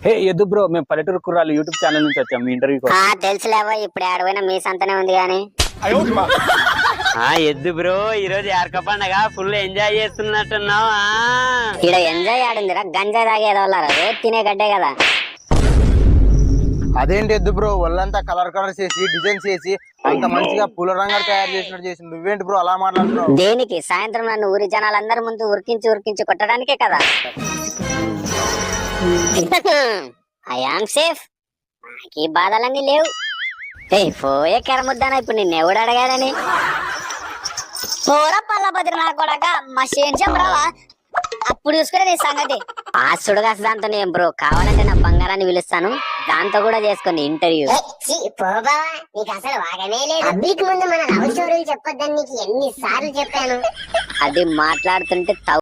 హే ఎద్దు బ్రో, మేము పల్లెటూరు కుర్రాలు యూట్యూబ్ ఛానల్ నుంచి వచ్చాం మీ ఇంటర్వ్యూ కోసం. తెలుసులేవో ఇప్పుడు ఆడపోయినా మీ సంతనే ఉంది గాని. ఎద్దు బ్రో, ఈ రోజు యార్క పండగ ఫుల్ ఎంజాయ్ చేస్తున్నట్టున్నావా? ఇక్కడ ఎంజాయ్ ఆడిందిరా, గంజాయి తాగేది వాళ్ళ తినే గడ్డే కదా. అదేంటి ఎద్దు బ్రో, ఒళ్ళంతా కలర్ కలర్ చేసి డిజైన్స్ చేసి అంత మంచిగా పూల రంగులు తయారు చేసినట్టు చేసి నువ్వేంటి బ్రో అలా మాట్లాడుతున్నావు? దేనికి? సాయంత్రం నన్ను ఊరి జనాలందరి ముందు ఉరికించి కొట్టడానికే కదా. ఐ ఆమ్ సేఫ్, నాకు ఈ బాధలన్నీ లేవు. పోయే కెరముద్దానా ఇప్పుడు నిన్ను ఎవడు అడగాలని. పోరా పల్లబద్రి నా కొడక, మా చేయించాం రావా, అప్పుడు చూసుకునే నీ సంగతి. ఆ సుడుగాస దాంతో ఏం బ్రో, కావాలంటే నా బంగారాన్ని పిలుస్తాను, దాంతో కూడా చేసుకోండి ఇంటర్వ్యూ. నీకు అసలు వాగనే లేదు. పబ్లిక్ ముందు మన లవ్ స్టోరీలు చెప్పొద్దని నీకు ఎన్నిసార్లు చెప్పాను. అది మాట్లాడుతుంటే